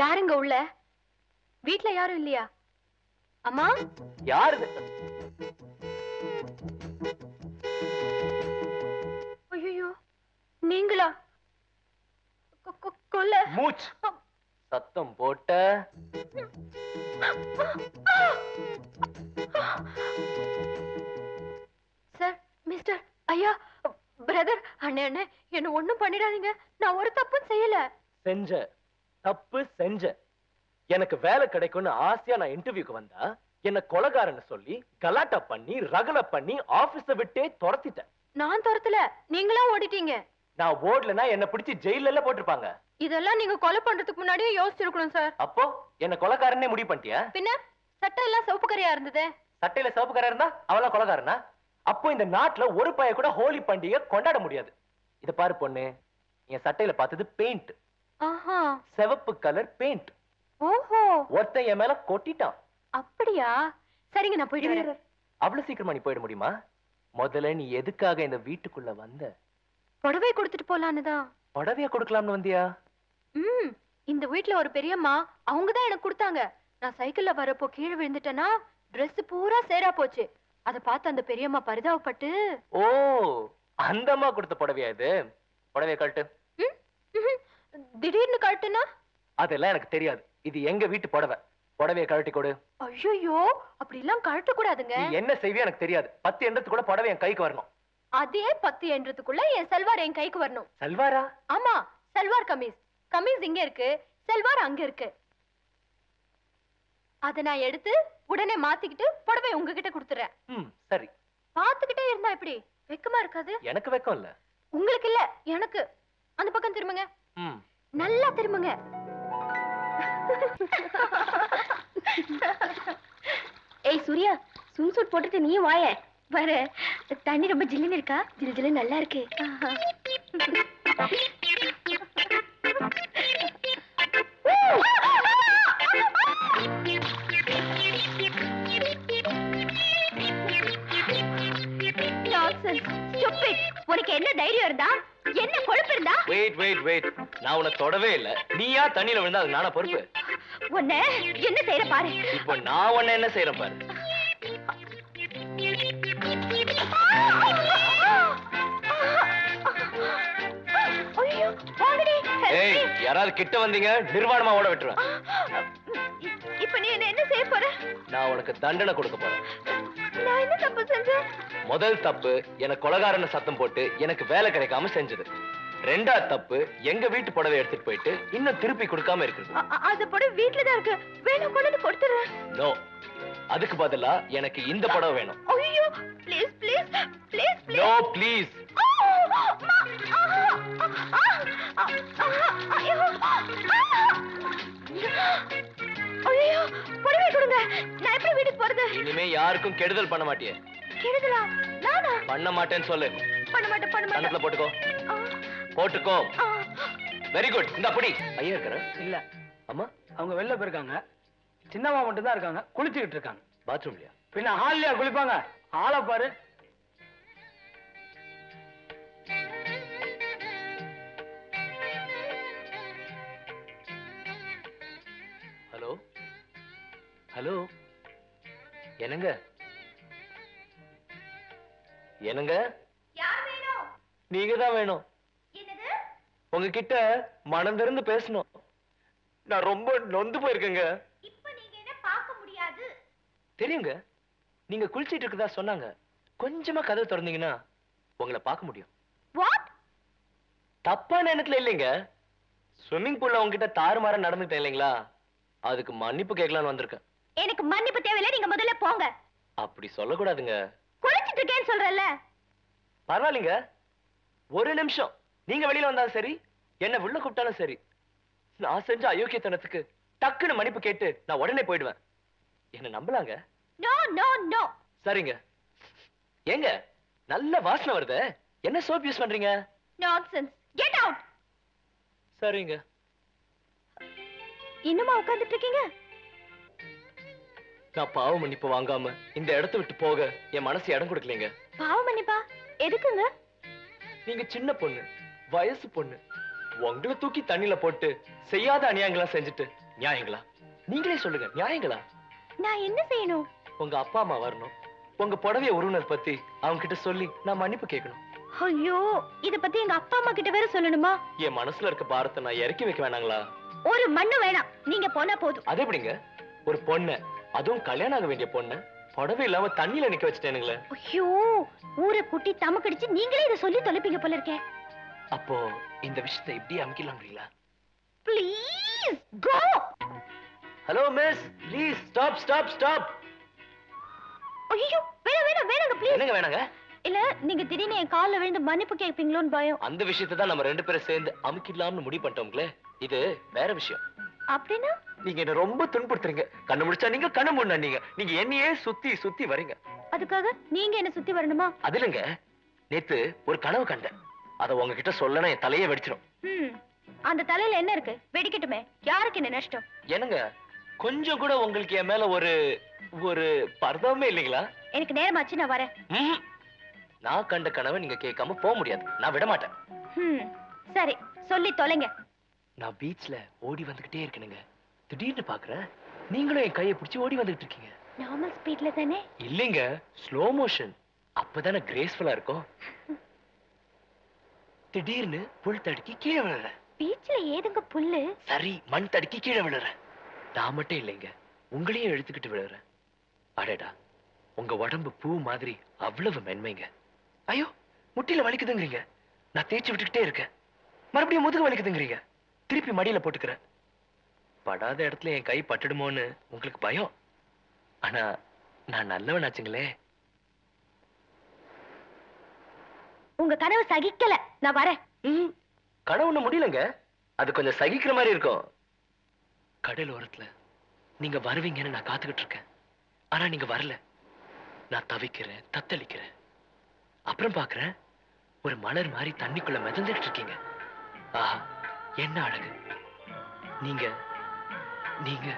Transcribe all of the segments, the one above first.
யாருங்க உள்ள? வீட்ல யாரும் இல்லையா? அம்மா யாரு? ஐயோ, நீங்களா? கொல்ல மூச் சத்தம் போட்ட சார், மிஸ்டர், ஐயா, பிரதர், அண்ணே அண்ணே, என்ன ஒண்ணும் பண்ணிடாதீங்க. நான் ஒரு தப்பும் செய்யல. செஞ்ச தப்பு செஞ்ச. எனக்கு வேலை கிடைக்கும்னு ஆசையா நான் இன்டர்வியூக்கு வந்தா என்ன கொலைகாரன்னு சொல்லி கலாட்டா பண்ணி ரகலை பண்ணி ஆபீஸ விட்டே துரத்திட்டேன். நான் துரத்தல, நீங்களா ஓடிட்டீங்க. நான் ஓடலனா என்ன பிடிச்சி ஜெயில போட்டிருப்பாங்க. இதெல்லாம் நீங்க கொலை பண்றதுக்கு முன்னாடியே யோசிச்சிருக்கணும் சார். அப்போ என்ன கொலைகாரனே முடிவு பண்ணிட்டியா? பின்ன சட்டை எல்லாம் சிவப்பு கரையா இருந்ததே. சட்டையில சிவப்பு கரை இருந்தா அவளா கொலைகாரனா? அப்போ இந்த நாட்டுல ஒரு பைய கூட ஹோலி பண்டிகை கொண்டாட முடியாது. இத பாரு பொண்ணு, என் சட்டையில பார்த்தது பெயிண்ட். ஆஹா, சிவப்பு கலர் பெயிண்ட். ஓஹோ, ஒருத்தன் என் மேல கொட்டிட்டான். அப்படியா? சரிங்க, நான் போயிட்டு வரேன். அவ்வளவு சீக்கிரமா நீ போயிட முடியுமா? முதல்ல நீ எதுக்காக இந்த வீட்டுக்குள்ள வந்த? புடவை கொடுத்துட்டு போலான்னு தான். புடவைய கொடுக்கலாம்னு வந்தியா? இந்த வீட்ல ஒரு பெரியம்மா, அவங்கதான் எனக்கு கொடுத்தாங்க. நான் சைக்கிள்ல வரப்போ கீழே விழுந்துட்டேன்னா Dress பூரா சேரா போச்சு. அத பார்த்து அந்த பெரியம்மா பரிதாபப்பட்டு. ஓ, அந்தம்மா கொடுத்த புடவையா இது? புடவைய கழட்டு. திடீர்னு கழட்டுனா? அதெல்லாம் எனக்கு தெரியாது. இது எங்க வீட்டு புடவை. புடவைய கழட்டி கொடு. ஐயோ, அப்படி எல்லாம் கழட்ட கூடாதுங்க. நீ என்ன செய்வியா எனக்கு தெரியாது. 10 எண்ணத்துக்கு கூட புடவை என் கைக்கு வரணும். அதே 10 என்றதுக்குள்ள என் சல்வார் என் கைக்கு வரணும். சல்வாரா? ஆமா, சல்வார் கமீஸ். கமீஸ் இங்க இருக்கு, சல்வார் அங்க இருக்கு. அத நான் எடுத்து உடனே மாத்திக்கிட்டு புடவை உங்ககிட்ட கொடுத்துறேன். சரி. பாத்துக்கிட்டே இருந்தா எப்படி? வெக்கமா இருக்காது? எனக்கு வெக்கம் இல்ல. உங்களுக்கு இல்ல, எனக்கு. அந்த பக்கம் திரும்புங்க. நல்லா திரும்புங்க. ஏய் சூர்யா, ஸ்விம் சூட் போட்டுட்டு நீயும் வாய. வர. தண்ணி ரொம்ப ஜில்லுன்னு இருக்கா? ஜிலு ஜிலு நல்லா இருக்கு. உனக்கு என்ன தைரியம் இருந்தா, என்ன கொழுப்பு இருந்தா? வெயிட். நான் உன்னை தொடவே இல்ல. நீயா தண்ணியில விழுந்தா அது நானா பொறுப்பு? உன்னை என்ன செய்யற பாரு. இப்போ நான் உன்னை என்ன செய்யறேன் பாரு. ஏய், யாராவது கிட்ட வந்தீங்க நிர்வாணமா ஓட விட்டுருவேன். இப்ப நீ என்ன செய்ய போற? நான் உனக்கு தண்டனை கொடுக்க போறேன். நான் என்ன தப்பு செஞ்சேன்? முதல் தப்பு எனக்கு கொலைகாரன சத்தம் போட்டு எனக்கு வேலை கிடைக்காம செஞ்சது. ரெண்டாவது தப்பு எங்க வீட்டு புடவை எடுத்துட்டு போயிட்டு இன்னும் திருப்பி கொடுக்காம இருக்குது. அது புடவை வீட்ல தான் இருக்கு. வேணும் கொண்டு கொடுத்துறேன். நோ, அதுக்கு பதிலா எனக்கு இந்த புடவை வேணும். ஐயோ, please please please please. No please. ஐயோ, புடவை கொடுங்க. நான் எப்படி வீட்டுக்கு போறது? இனிமே யாருக்கும் கெடுதல் பண்ண மாட்டியே? கெடுதலா? நானா? பண்ண மாட்டேன்னு சொல்லு. பண்ண மாட்டேன். கணக்குல போட்டுக்கோ. போட்டுக்கோ. Very good. இந்த அப்படி ஐயா இருக்கற? இல்ல. அம்மா அவங்க வெளில போயிருக்காங்க. சின்னம்மா மட்டும் தான் இருக்காங்க. குளிச்சிட்டு இருக்காங்க. பாத்ரூம்லயா? பின்ன ஹால்லயா குளிப்பாங்க? ஆளை பாரு. ஹலோ ஹலோ, என்னங்க? என்னங்க? யார் வேணும்? நீங்க தான் வேணும். என்னது? உங்ககிட்ட மனம் திறந்து பேசணும். நான் ரொம்ப நொந்து போயிருக்கேங்க. இப்ப நீங்க என்ன பார்க்க முடியாது. தெரியுங்க, நீங்க குளிச்சிட்டு இருக்கதா சொன்னாங்க. கொஞ்சமா கதவு திறந்தீங்கன்னா உங்களை பார்க்க முடியும். வாட்? தப்பான எண்ணத்துல இல்லைங்க. ஸ்விம்மிங் பூல்ல உங்ககிட்ட தாறுமாறா நடந்துட்டேன் இல்லைங்களா? அதுக்கு மன்னிப்பு கேட்கலான்னு வந்திருக்கேன். எனக்கு மன்னிப்பு தேவையில்லை. நீங்க முதல்ல போங்க. அப்படி சொல்லக்கூடாதுங்க. குளிச்சிட்டு இருக்கேன்னு சொல்றேன்ல. பரவாயில்லைங்க, ஒரு நிமிஷம் நீங்க வெளியில வந்தாலும் சரி, என்ன உள்ள கூப்பிட்டாலும் சரி, நான் செஞ்ச அயோக்கியத்தனத்துக்கு டக்குன்னு மன்னிப்பு கேட்டு நான் உடனே போயிடுவேன். என்ன நம்பலாங்க? No no no. சரிங்க. ஏங்க, நல்ல வாசனை வருது. என்ன சோப் யூஸ் பண்றீங்க? நான்சென்ஸ். Get out. சரிங்க. இன்னுமா உட்கார்ந்துட்டு இருக்கீங்க? நான் பாவ மன்னிப்பு வாங்காம இந்த இடத்தை விட்டு போக என் மனசு இடம் கொடுக்கலீங்க. பாவம் மன்னிப்பா? எதுக்குங்க? நீங்க சின்ன பொண்ணு, வயசு பொண்ணு. உங்களை தூக்கி தண்ணில போட்டு செய்யாத அநியாயங்களா செஞ்சுட்டு நியாயங்களா? நீங்களே சொல்லுங்க, நியாயங்களா? நான் என்ன செய்யணும்? உங்க அப்பா அம்மா வரணும், உங்க புடவைய உறவினர் பத்தி அவங்க கிட்ட சொல்லி நான் மன்னிப்பு கேட்கணும். ஐயோ, இத பத்தி எங்க அப்பா அம்மா கிட்ட வேற சொல்லணுமா? என் மனசுல இருக்க பாரத்தை நான் இறக்கி வைக்க வேணாங்களா? ஒரு மண்ணு வேணாம், நீங்க போனா போதும். அது எப்படிங்க? ஒரு பொண்ணு, அதுவும் கல்யாணம் ஆக வேண்டிய பொண்ணு, புடவை இல்லாம தண்ணியில நிக்க வச்சுட்டேனுங்களே. ஐயோ, ஊரை கூட்டி தமக்கடிச்சு நீங்களே இத சொல்லி தொலைப்பீங்க போல இருக்கே. அப்போ இந்த விஷயத்தை இப்படி அமுக்கலாம்ங்களா? Please go. Hello miss, please stop stop stop. ஐயோ, வேணாம் வேணாம் வேணாங்க ப்ளீஸ். என்னங்க வேணாங்க? இல்ல, நீங்க திடீர்னு என் கால்ல விழுந்து மன்னிப்பு கேட்பீங்களோன்னு பயம். அந்த விஷயத்தை தான் நம்ம 2 பேரும் சேர்ந்து அமுக்கிடலாம்னு முடிவு பண்ணிட்டோம்ங்களே. இது வேற விஷயம். அப்படின்னா நீங்க என்ன ரொம்ப துன்புறுத்துறீங்க. கண்ணு முடிச்சா நீங்க, கண்ணு மூடினா நீங்க. நீங்க என்னையே சுத்தி சுத்தி வரீங்க. அதுக்காக நீங்க என்ன சுத்தி வரணுமா? அது இல்லைங்க, நேத்து ஒரு கனவு கண்டேன். அத உங்ககிட்ட சொல்லனா என் தலையே வெடிச்சிடும். அந்த தலையில என்ன இருக்கு? வெடிக்கட்டுமே, யாருக்கு என்ன நஷ்டம்? என்னங்க, கொஞ்சம் கூட உங்களுக்கு என் மேல ஒரு ஒரு பர்தாமே இல்லைங்களா? எனக்கு நேரமாச்சு, நான் வரேன். நான் கண்ட கனவை நீங்க கேட்காம போக முடியாது. நான் விட மாட்டேன். சரி, சொல்லி தொலைங்க. நான் பீச்ல ஓடி வந்துகிட்டே இருக்கேனுங்க. திடீர்னு பாக்குறேன் நீங்களும் என் கையை பிடிச்சி ஓடி வந்துகிட்டு இருக்கீங்க. நார்மல் ஸ்பீட்ல தானே? இல்லைங்க, ஸ்லோ மோஷன். அப்பதானே கிரேஸ்ஃபுல்லா இருக்கும். திடீர்னு புல் தடுக்கி கீழே விழுறேன். பீச்ல ஏதுங்க புல்லு? சரி, மண் தடுக்கி கீழே விழுறேன். நான் மட்டும் இல்லைங்க, உங்களையும் எழுத்துக்கிட்டு விழுறேன். அடடா, உங்க உடம்பு பூ மாதிரி அவ்வளவு மென்மைங்க. ஐயோ, முட்டில வலிக்குதுங்கிறீங்க. நான் தேய்ச்சி விட்டுக்கிட்டே இருக்கேன். மறுபடியும் முதுகு வலிக்குதுங்கிறீங்க. திருப்பி மடியில போட்டுக்கிறேன். படாத இடத்துல என் கை பட்டுடுமோன்னு உங்களுக்கு பயம். ஆனா நான் நல்லவனாச்சுங்களே. உங்க கனவு சகிக்கல, நான் வரேன். கனவு ஒண்ணு முடியலங்க, அது கொஞ்சம் சகிக்கிற மாதிரி இருக்கும். கடல் ஓரத்துல நீங்க வருவீங்கன்னு நான் காத்துக்கிட்டு இருக்கேன். ஆனா நீங்க வரல. நான் தவிக்கிறேன், தத்தளிக்கிறேன். அப்புறம் பாக்குறேன் ஒரு மலர் மாதிரி தண்ணிக்குள்ள மிதந்துட்டு இருக்கீங்க. ஆஹா, என்ன அழகு! நீங்க நீங்க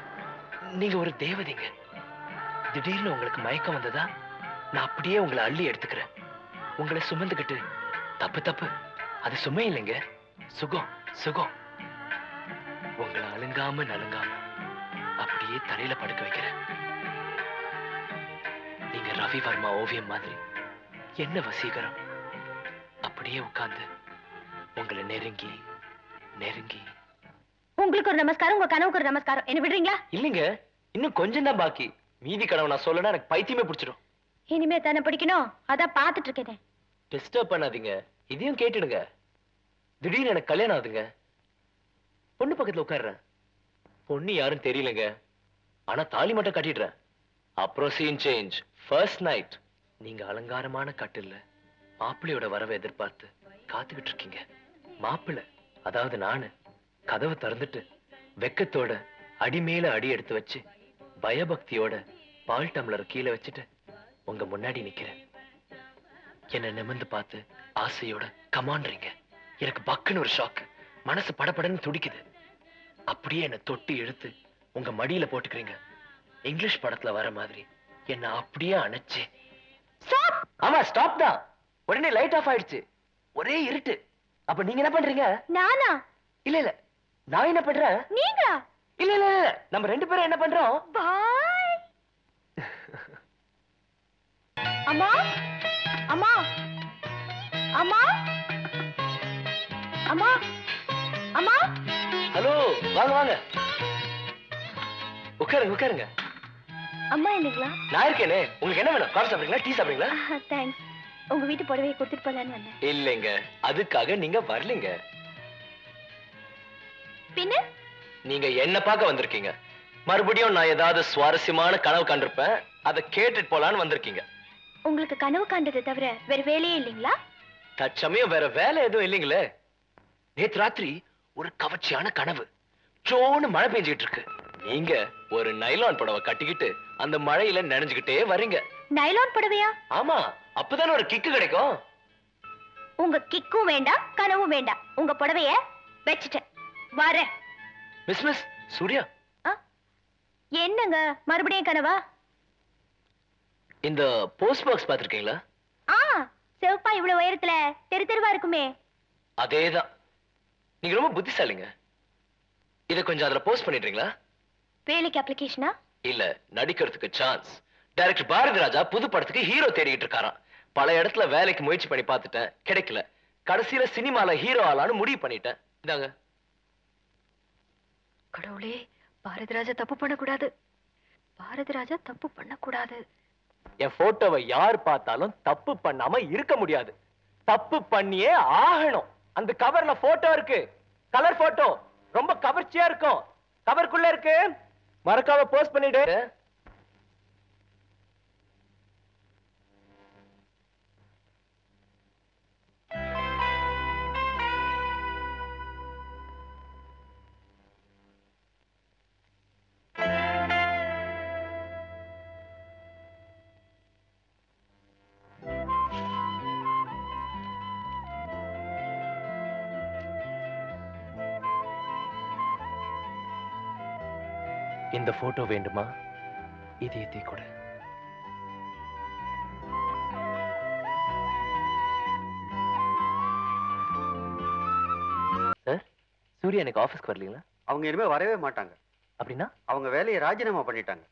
நீங்க ஒரு தேவதைங்க. திடீர்னு உங்களுக்கு மயக்கம் வந்ததா, நான் அப்படியே உங்களை அள்ளி எடுத்துக்கிறேன். உங்களை சுமந்துக்கிட்டு, தப்பு தப்பு, அது சுமை இல்லைங்க, சுகம் சுகம். உங்களை அலுங்காம நலுங்காம அப்படியே தலையில படுக்க வைக்கிறேன். நீங்க ரவி வர்மா ஓவியம் மாதிரி என்ன வசீகரம். அப்படியே உட்கார்ந்து உங்களை நெருங்கி நெருங்கி. உங்களுக்கு ஒரு நமஸ்காரம், உங்க கனவுக்கு ஒரு நமஸ்காரம். என்ன விடுறீங்களா? இல்லைங்க, இன்னும் கொஞ்சம் தான் பாக்கி. மீதி கனவு நான் சொல்லனா எனக்கு பைத்தியமே பிடிச்சிடும். இனிமே தானே பிடிக்கணும், அதான் பாத்துட்டு இருக்கேன். டிஸ்டர்ப் பண்ணாதீங்க, இதையும் கேட்டுடுங்க. திடீர்னு எனக்கு கல்யாணம் ஆகுதுங்க. பொண்ணு பக்கத்துல உட்கார்றேன். பொண்ணு யாரும் தெரியலங்க, ஆனா தாலி மட்டும் கட்டிடுறேன். அப்புறம் சீன் சேஞ்ச். ஃபர்ஸ்ட் நைட் நீங்க அலங்காரமான கட்டில்ல மாப்பிள்ளையோட வரவை எதிர்பார்த்து காத்துக்கிட்டு இருக்கீங்க. மாப்பிள்ளை, அதாவது நானு, கதவை திறந்துட்டு வெக்கத்தோட அடி மேல அடி எடுத்து வச்சு பயபக்தியோட பால் டம்ளர் கீழே வச்சுட்டு உங்க முன்னாடி நிக்கிறேன். என்ன நிமிர்ந்து பார்த்து ஆசையோட கமான்றீங்க. எனக்கு பக்குன்னு ஒரு ஷாக். மனசு படபடன்னு துடிக்குது. அப்படியே என்ன தொட்டி இழுத்து உங்க மடியில போட்டுக்கிறீங்க. இங்கிலீஷ் படத்துல வர மாதிரி என்ன அப்படியே அணைச்சு. ஆமா, ஸ்டாப் தான். உடனே லைட் ஆஃப் ஆயிடுச்சு. ஒரே இருட்டு. அப்ப நீங்க என்ன பண்றீங்க? நானா? இல்ல இல்ல, நான் என்ன பண்றேன்? நீங்களா? இல்ல இல்ல இல்ல, நம்ம 2 பேரும் என்ன பண்றோம்? பாய். அம்மா அம்மா அம்மா அம்மா அம்மா. ஹலோ, வாங்க வாங்க, உட்காருங்க உட்காருங்க. அம்மா இல்லைங்களா? நான் இருக்கேனே. உங்களுக்கு என்ன வேணும்? காஃபி சாப்பிடுறீங்களா, டீ சாப்பிடுறீங்களா? தேங்க்ஸ். உங்க வீட்டு புடவையை கொடுத்துட்டு போலான்னு வந்தேன். இல்லைங்க, அதுக்காக நீங்க வரலீங்க. பின்ன நீங்க என்ன பார்க்க வந்திருக்கீங்க. மறுபடியும் நான் ஏதாவது சுவாரஸ்யமான கனவு கண்டிருப்பேன், அதை கேட்டுட்டு போலான்னு வந்திருக்கீங்க. உங்களுக்கு கனவு காண்றதை தவிர வேற வேலையே இல்லைங்களா? தற்சமயம் வேற வேலை எதுவும் இல்லைங்களே. நேத்து ராத்திரி ஒரு கவர்ச்சியான கனவு. சோன்னு மழை பெஞ்சுக்கிட்டு இருக்கு. நீங்க ஒரு நைலான் புடவை கட்டிக்கிட்டு அந்த மழையில நனைஞ்சுக்கிட்டே வரீங்க. நைலான் புடவையா? ஆமா, அப்பதானே ஒரு கிக்கு கிடைக்கும். உங்க கிக்கும் வேண்டாம், கனவும் வேண்டாம். உங்க புடவைய வச்சுட்டேன், வரேன். மிஸ் சூர்யா, என்னங்க மறுபடியும் கனவா? இந்த போஸ்ட் பாக்ஸ் பாத்திருக்கீங்களா? செவப்பா இவ்வளவு உயரத்துல தெரு தெருவா இருக்குமே. அதேதான். நீங்க ரொம்ப புத்திசாலிங்க. இத கொஞ்சம் அதுல போஸ்ட் பண்ணிடுறீங்களா? வேலைக்கு அப்ளிகேஷனா? இல்ல, நடிக்கிறதுக்கு சான்ஸ். டைரக்டர் பாரதி ராஜா புது படத்துக்கு ஹீரோ தேடிட்டு இருக்காராம். பல இடத்துல வேலைக்கு முயற்சி பண்ணி பார்த்துட்டேன், கிடைக்கல. கடைசியில சினிமால ஹீரோ ஆளான்னு முடிவு பண்ணிட்டேன். இந்தாங்க. கடவுளே, பாரதி ராஜா தப்பு பண்ணக்கூடாது. பாரதி ராஜா தப்பு பண்ணக்கூடாது. என் போட்டோவை யார் பார்த்தாலும் தப்பு பண்ணாம இருக்க முடியாது. தப்பு பண்ணியே ஆகணும். அந்த கவர்ல போட்டோ இருக்கு, கலர் போட்டோ, ரொம்ப கவர்ச்சியா இருக்கும். கவருக்குள்ள இருக்கு, மறக்காம போஸ்ட் பண்ணிடு. இந்த போட்டோ வேண்டுமா? இதயத்தை கொடு. சார், சூர்யா எனக்கு ஆபீஸ்க்கு வரலீங்களா? அவங்க இனிமே வரவே மாட்டாங்க. அப்படின்னா அவங்க வேலையை ராஜினாமா பண்ணிட்டாங்க.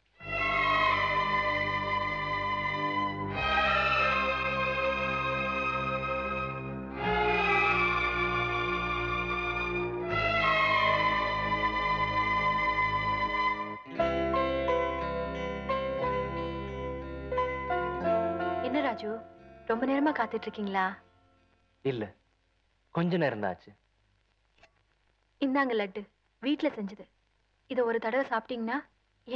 என்ன ராஜு, ரொம்ப நேரமா காத்துட்டு இருக்கீங்களா? இல்ல, கொஞ்ச நேரம் தான் ஆச்சு. இந்தாங்க லட்டு, வீட்ல செஞ்சது. இத ஒரு தடவை சாப்பிட்டீங்கன்னா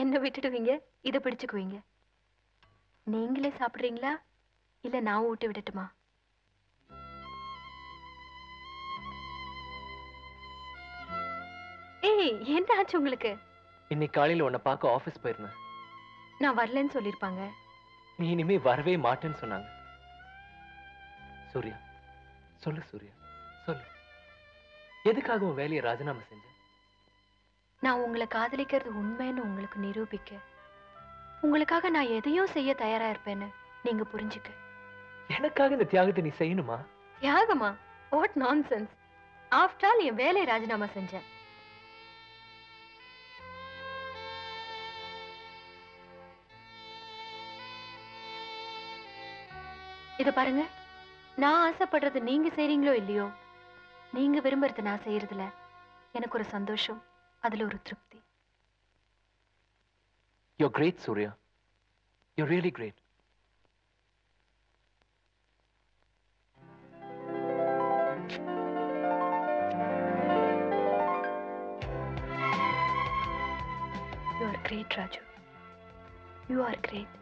என்ன விட்டுடுவீங்க, இத பிடிச்சுக்குவீங்க. நீங்களே சாப்பிடுறீங்களா இல்ல நான் ஊட்டி விடட்டுமா? ஏய், என்ன ஆச்சு உங்களுக்கு? இன்னைக்கு காலையில உன்னை பார்க்க ஆபீஸ் போயிருந்தேன். நான் வரலன்னு சொல்லிருப்பாங்க. நீ இனிமே வரவே மாட்டேன்னு சொன்னாங்க. சூர்யா, சொல்லு சூர்யா, சொல்லு. எதுக்காக உன் வேலையை ராஜினாமா செஞ்ச? நான் உங்களை காதலிக்கிறது உண்மைன்னு உங்களுக்கு நிரூபிக்க, உங்களுக்காக நான் எதையும் செய்ய தயாரா இருப்பேன்னு நீங்க புரிஞ்சுக்க. எனக்காக இந்த தியாகத்தை நீ செய்யணுமா? தியாகமா? What nonsense. ஆஃப்டர் ஆல் என் வேலையை ராஜினாமா செஞ்சேன். இத பாருங்க, நான் ஆசைப்படுறது நீங்க செய்றீங்களோ இல்லையோ, நீங்க விரும்புறது நான் செய்யறதுல எனக்கு ஒரு சந்தோஷம், அதுல ஒரு திருப்தி. You're great, Surya. You're really great. You are great, Raju. You are great.